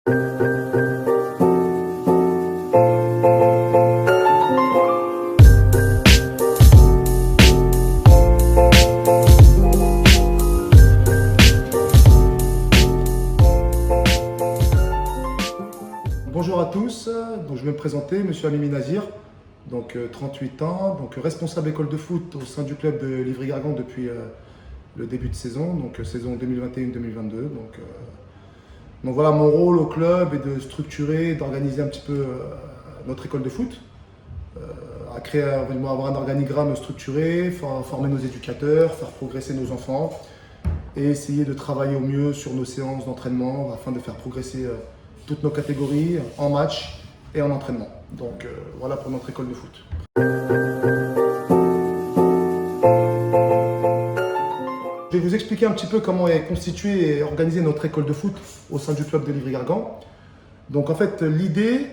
Bonjour à tous, donc je vais me présenter, Monsieur Amimi Nazir, donc 38 ans, donc responsable école de foot au sein du club de Livry-Gargan depuis le début de saison, donc saison 2021-2022. Donc voilà, mon rôle au club est de structurer, d'organiser un petit peu notre école de foot, à créer, avoir un organigramme structuré, former nos éducateurs, faire progresser nos enfants et essayer de travailler au mieux sur nos séances d'entraînement afin de faire progresser toutes nos catégories en match et en entraînement. Donc voilà pour notre école de foot. Je vais vous expliquer un petit peu comment est constituée et organisée notre école de foot au sein du club de Livry-Gargan. Donc en fait, l'idée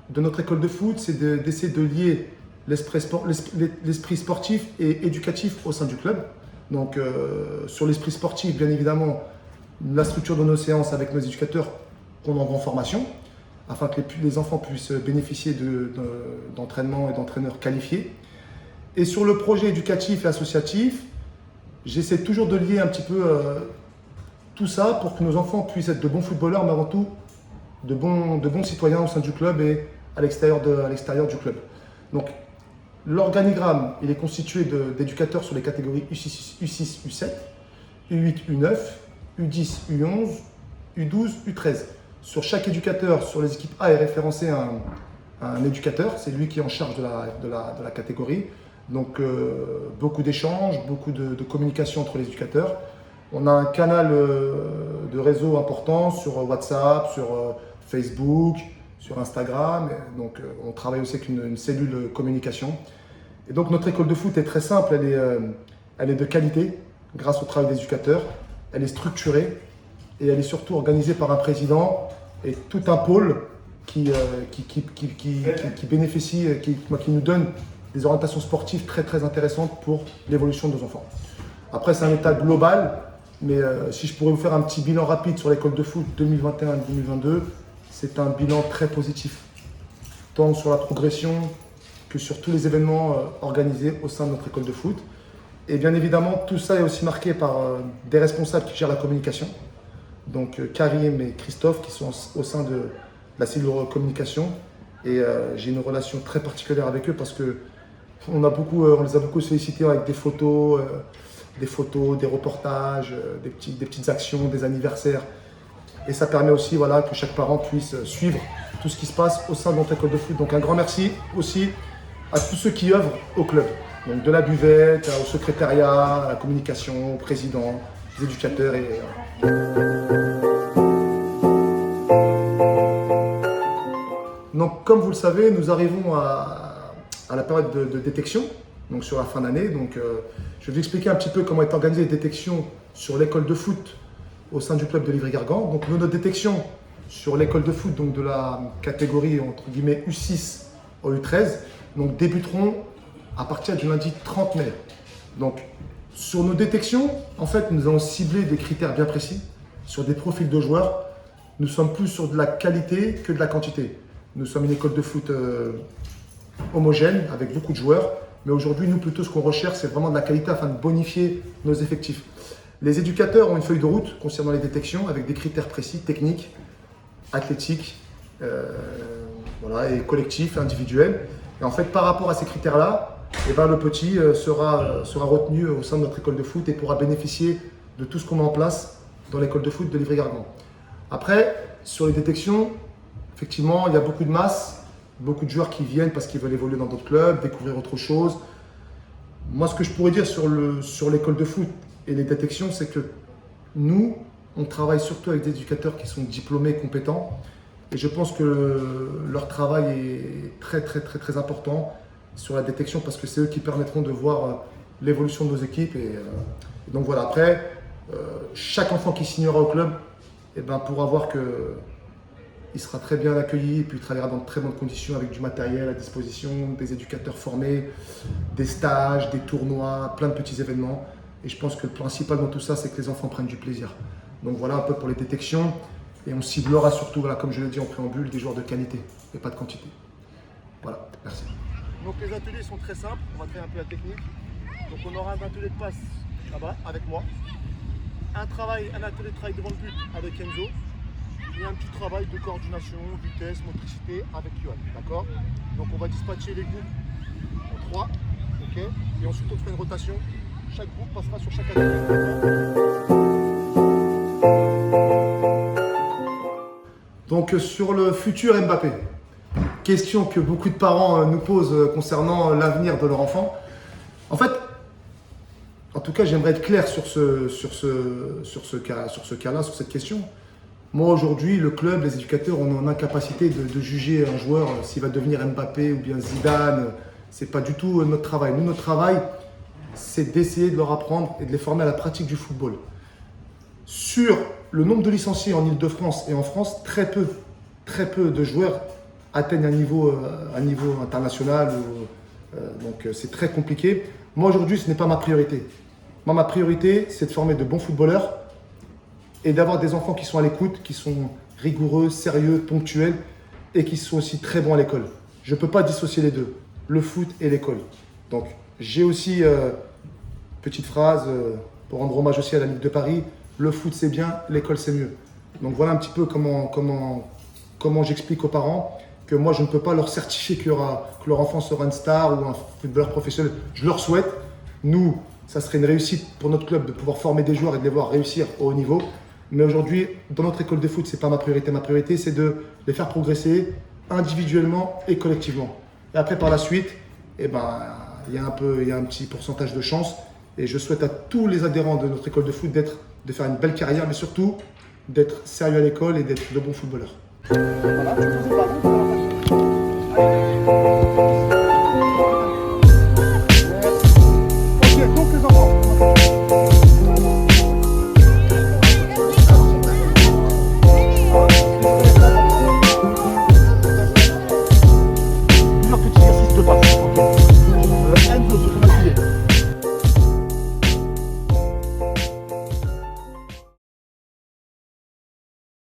de notre école de foot, c'est d'essayer de lier l'esprit sportif et éducatif au sein du club. Donc sur l'esprit sportif, bien évidemment, la structure de nos séances avec nos éducateurs qu'on envoie en formation, afin que les enfants puissent bénéficier d'entraînements et d'entraîneurs qualifiés. Et sur le projet éducatif et associatif, j'essaie toujours de lier un petit peu tout ça pour que nos enfants puissent être de bons footballeurs, mais avant tout de bons citoyens au sein du club et à l'extérieur du club. Donc l'organigramme, il est constitué d'éducateurs sur les catégories U6, U7, U8, U9, U10, U11, U12, U13. Sur chaque éducateur, sur les équipes A est référencé un éducateur, c'est lui qui est en charge de la catégorie. Donc beaucoup d'échanges, beaucoup de communication entre les éducateurs. On a un canal de réseau important sur WhatsApp, sur Facebook, sur Instagram. Donc on travaille aussi avec une cellule communication. Et donc notre école de foot est très simple, elle est de qualité grâce au travail des éducateurs, elle est structurée. Et elle est surtout organisée par un président et tout un pôle qui bénéficie, qui nous donne des orientations sportives très très intéressantes pour l'évolution de nos enfants. Après, c'est un état global, mais si je pourrais vous faire un petit bilan rapide sur l'école de foot 2021-2022, c'est un bilan très positif, tant sur la progression que sur tous les événements organisés au sein de notre école de foot. Et bien évidemment, tout ça est aussi marqué par des responsables qui gèrent la communication. Donc Karim et Christophe qui sont au sein de la cellule communication et j'ai une relation très particulière avec eux parce que on les a beaucoup sollicités avec des photos, des reportages, des petites actions, des anniversaires et ça permet aussi voilà, que chaque parent puisse suivre tout ce qui se passe au sein de notre école de foot. Donc un grand merci aussi à tous ceux qui œuvrent au club, donc de la buvette, au secrétariat, à la communication, au président, aux éducateurs et donc, comme vous le savez, nous arrivons à la période de détection, donc sur la fin d'année. Donc, je vais vous expliquer un petit peu comment est organisée la détection sur l'école de foot au sein du club de Livry-Gargan. Donc, nos détections sur l'école de foot, donc de la catégorie entre guillemets U6 au U13, donc débuteront à partir du lundi 30 mai. Donc, sur nos détections, en fait, nous allons cibler des critères bien précis sur des profils de joueurs. Nous sommes plus sur de la qualité que de la quantité. Nous sommes une école de foot homogène avec beaucoup de joueurs. Mais aujourd'hui, nous, plutôt, ce qu'on recherche, c'est vraiment de la qualité afin de bonifier nos effectifs. Les éducateurs ont une feuille de route concernant les détections avec des critères précis, techniques, athlétiques, voilà, et collectifs, individuels. Et en fait, par rapport à ces critères-là, eh ben, le petit sera retenu au sein de notre école de foot et pourra bénéficier de tout ce qu'on met en place dans l'école de foot de Livry-Gargan. Après, sur les détections, effectivement, il y a beaucoup de masse, beaucoup de joueurs qui viennent parce qu'ils veulent évoluer dans d'autres clubs, découvrir autre chose. Moi, ce que je pourrais dire sur l'école de foot et les détections, c'est que nous, on travaille surtout avec des éducateurs qui sont diplômés, compétents. Et je pense que leur travail est très, très, très, très important sur la détection parce que c'est eux qui permettront de voir l'évolution de nos équipes. Et donc voilà, après, chaque enfant qui signera au club eh ben, pourra voir qu'il sera très bien accueilli et puis il travaillera dans de très bonnes conditions avec du matériel à disposition, des éducateurs formés, des stages, des tournois, plein de petits événements. Et je pense que le principal dans tout ça, c'est que les enfants prennent du plaisir. Donc voilà un peu pour les détections. Et on ciblera surtout, voilà, comme je l'ai dit en préambule, des joueurs de qualité et pas de quantité. Voilà, merci. Donc les ateliers sont très simples, on va créer un peu la technique. Donc on aura un atelier de passe là-bas avec moi, un atelier de travail devant le but avec Enzo, et un petit travail de coordination, vitesse, motricité avec Yoann, d'accord? Donc on va dispatcher les groupes en 3, ok? Et ensuite on fait une rotation, chaque groupe passera sur chaque atelier. Donc sur le futur Mbappé, question que beaucoup de parents nous posent concernant l'avenir de leur enfant. En fait, en tout cas, j'aimerais être clair sur ce cas-là, sur cette question. Moi, aujourd'hui, le club, les éducateurs, on est en incapacité de juger un joueur s'il va devenir Mbappé ou bien Zidane. C'est pas du tout notre travail. Nous, notre travail, c'est d'essayer de leur apprendre et de les former à la pratique du football. Sur le nombre de licenciés en Ile-de-France et en France, très peu de joueurs atteignent un niveau international. Donc, c'est très compliqué. Moi, aujourd'hui, ce n'est pas ma priorité. Moi, ma priorité, c'est de former de bons footballeurs et d'avoir des enfants qui sont à l'écoute, qui sont rigoureux, sérieux, ponctuels et qui sont aussi très bons à l'école. Je ne peux pas dissocier les deux, le foot et l'école. Donc, j'ai aussi, petite phrase, pour rendre hommage aussi à la Ligue de Paris, le foot c'est bien, l'école c'est mieux. Donc voilà un petit peu comment j'explique aux parents que moi je ne peux pas leur certifier que leur enfant sera une star ou un footballeur professionnel. Je leur souhaite. Nous, ça serait une réussite pour notre club de pouvoir former des joueurs et de les voir réussir au haut niveau. Mais aujourd'hui, dans notre école de foot, ce n'est pas ma priorité. Ma priorité, c'est de les faire progresser individuellement et collectivement. Et après, par la suite, il y a un petit pourcentage de chance. Et je souhaite à tous les adhérents de notre école de foot de faire une belle carrière, mais surtout d'être sérieux à l'école et d'être de bons footballeurs. Voilà,